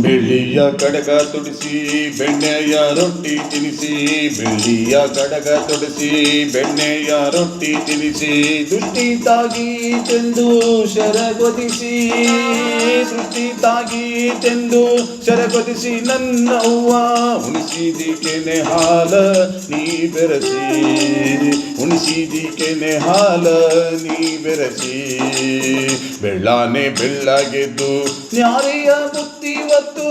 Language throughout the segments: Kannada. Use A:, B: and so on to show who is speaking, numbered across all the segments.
A: ಬೆಳ್ಳಿಯ ಕಡಗ ತೊಡಿಸಿ ಬೆಣ್ಣೆಯ ರೊಟ್ಟಿ ತಿನಿಸಿ, ಬೆಳ್ಳಿಯ ಕಡಗ ತೊಡಿಸಿ ಬೆಣ್ಣೆಯ ರೊಟ್ಟಿ ತಿನಿಸಿ, ದೃಷ್ಟಿ ತಾಗೀತೆಂದು ಶರಗೊದಿಸಿ, ದೃಷ್ಟಿ ತಾಗೀತೆಂದು ಶರಗೊದಿಸಿ, ನನ್ನವ್ವ ಉಣಿಸಿದಿಕೆನೆ ಹಾಲ ನೀ ಬೆರಸಿ, ಉಣಿಸಿದಿಕೆನೆ ಹಾಲ ನೀ ಬೆರಸಿ. ಬೆಳ್ಳಾನೆ ಬೆಳ್ಳಗೆದ್ದು ನ್ಯಾರಿಯ ಬುತ್ತಿಯವತ್ತು,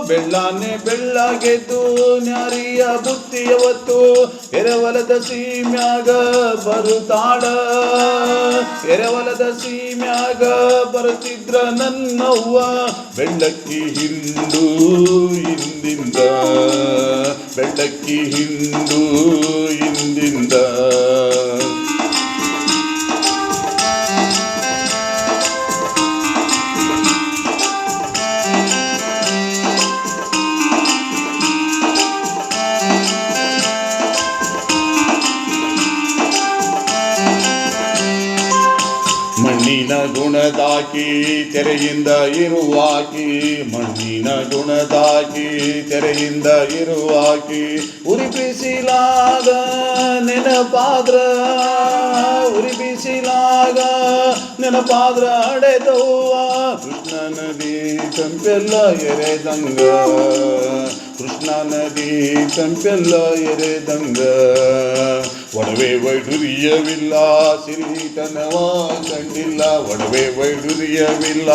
A: ಬೆಳ್ಳಾನೆ ಬೆಳ್ಳಗೆದ್ದು ನ್ಯಾರಿಯ ಬುತ್ತಿಯವತ್ತು, ಎರವಲದ ಸೀಮ್ಯಾಗ ಬರುತ್ತಾಳ, ಎರವಲದ ಸೀಮ್ಯಾಗ ಬರುತ್ತಿದ್ರ ನನ್ನವ್ವ ಬೆಳ್ಳಕ್ಕಿ ಹಿಂಡು ಹಿಂದಿಂದ, ಬೆಳ್ಳಕ್ಕಿ ಹಿಂಡು ಹಿಂದಿಂದ. ಮಣ್ಣಿನ ಗುಣದಾಕಿ ತೆರೆಯಿಂದ ಇರುವಾಕಿ, ಮಣ್ಣಿನ ಗುಣದಾಕಿ ತೆರೆಯಿಂದ ಇರುವಾಕಿ, ಉರಿಬಿಸಿಲಾಗ ನೆನಪಾದ್ರ, ಉರಿಬಿಸಿಲಾಗ ನೆನಪಾದ್ರ ಅಡೆದವ್ವ ಕೃಷ್ಣ ನದಿ ತಂಪೆಲ್ಲ ಎರೆದಂಗ, ಕೃಷ್ಣ ನದಿ ತಂಪೆಲ್ಲ ಎರೆದಂಗ. ಒಡವೆ ವೈಡೂರ್ಯವಿಲ್ಲ ಸಿರಿತನವ ಕಂಡಿಲ್ಲ, ಒಡವೆ ವೈಡೂರ್ಯವಿಲ್ಲ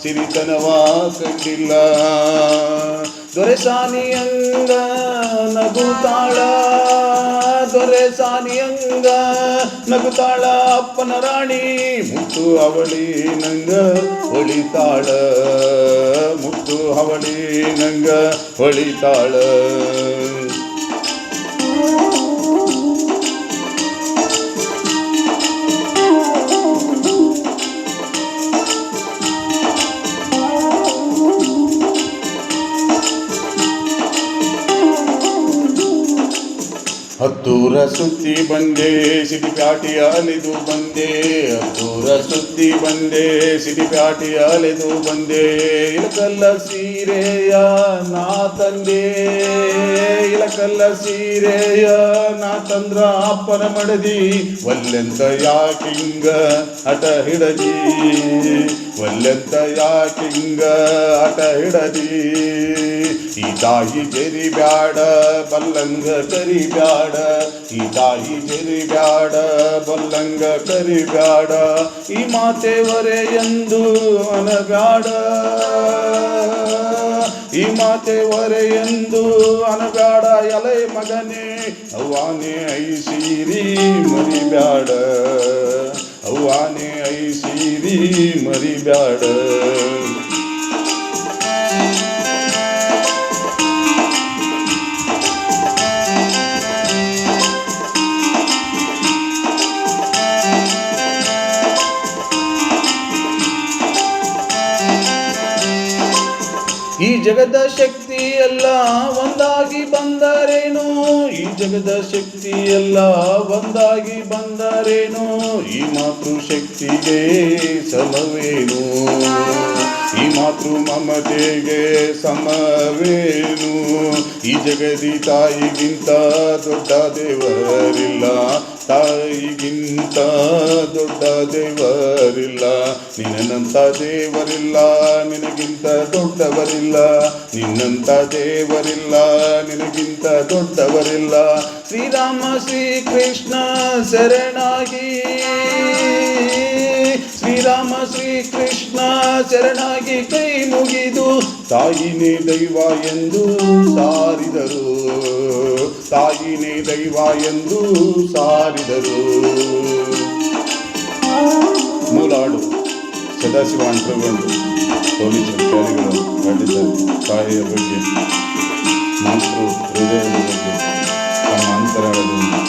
A: ಸಿರಿತನವ ಕಂಡಿಲ್ಲ. ದೊರೆಸಾನಿಯಂಗ ನಗುತ್ತಾಳ, ದೊರೆಸಾನಿಯಂಗ ನಗುತ್ತಾಳ ಅಪ್ಪನ ರಾಣಿ, ಮುತ್ತು ಅವಳಿ ನಂಗ ಹೊಳಿತಾಳ, ಮುತ್ತು ಅವಳಿ ನಂಗ ಹೊಳಿತಾಳ. ಹತ್ತೂರ ಸುತ್ತಿ ಬಂದೆ ಸಿಟಿಪ್ಯಾಟಿ ಅಲೆದು ಬಂದೆ, ಹತ್ತೂರ ಸುತ್ತಿ ಬಂದೆ ಸಿಟಿಪ್ಯಾಟಿ ಅಲೆದು ಬಂದೆ. ಇಲಕಲ್ಲ ಸೀರೆಯ ನಾ ತಂದೆ, ಇಲಕಲ್ಲ ಸೀರೆಯ ನಾ ತಂದ್ರ ಅಪ್ಪನ ಮಡದಿ, ಒಲ್ಲೆಂತ ಯಾಕಿಂಗ ಹಠ ಹಿಡದಿ, ಒಲ್ಲೆಂತ ಯಾಕಿಂಗ ಹಠ ಹಿಡದಿ. ಈ ತಾಯಿ ಜರಿ ಬ್ಯಾಡ ಬಲ್ಲಂಗ ಕರಿ ಬ್ಯಾಡ, ಈ ತಾಯಿ ಜರಿ ಬ್ಯಾಡ ಬಲ್ಲಂಗ ಕರಿ ಬ್ಯಾಡ, ಈ ಮಾತೆವರೆ ಎಂದು ಅನಬ್ಯಾಡ, ಈ ಮಾತೆವರೆ ಎಂದು ಅನಬ್ಯಾಡ. ಎಲೆ ಮಗನೇ ಅವ್ವಾನೆ ಐಸೀರಿ ಮರಿಬ್ಯಾಡ, ಅವ್ವಾನೆ ಐಸೀರಿ ಮರಿಬ್ಯಾಡ. ಈ ಜಗದ ಶಕ್ತಿ ಎಲ್ಲ ಒಂದಾಗಿ ಬಂದರೇನು, ಈ ಜಗದ ಶಕ್ತಿ ಎಲ್ಲ ಒಂದಾಗಿ ಬಂದರೇನು, ಈ ಮಾತೃ ಶಕ್ತಿಗೆ ಸಮವೇನು, ಈ ಮಾತೃ ಮಮತೆಗೆ ಸಮವೇನು. ಈ ಜಗದಿ ತಾಯಿಗಿಂತ ದೊಡ್ಡ ದೇವರಿಲ್ಲ, ತಾಯಿಗಿಂತ ದೊಡ್ಡ ದೇವರಿಲ್ಲ. ನಿನ್ನಂತ ದೇವರಿಲ್ಲ, ನಿನಗಿಂತ ದೊಡ್ಡವರಿಲ್ಲ, ನಿನ್ನಂತ ದೇವರಿಲ್ಲ, ನಿನಗಿಂತ ದೊಡ್ಡವರಿಲ್ಲ. ಶ್ರೀರಾಮ ಶ್ರೀಕೃಷ್ಣ ಶರಣಾಗಿ, ಶ್ರೀರಾಮ ಶ್ರೀಕೃಷ್ಣ ಶರಣಾಗಿ ಕೈ ಮುಗಿದು ತಾಯಿನೇ ದೈವ ಎಂದು ಸಾರಿದರು, ತಾಯಿನೇ ದೈವ ಎಂದು ಸಾರಿದರು. ಮೂಲಾಡು ಸದಾಶಿವ ಅಂಟರಗೊಂಡು ಪೊಲೀಸರು ಕಾರ್ಯಗಳು ಖಂಡಿತರು ತಾಯಿಯ ಬಗ್ಗೆ, ಮಾತೃ ಹೃದಯದ ಬಗ್ಗೆ ತಮ್ಮ ಅಂತರಾಳದಿಂದ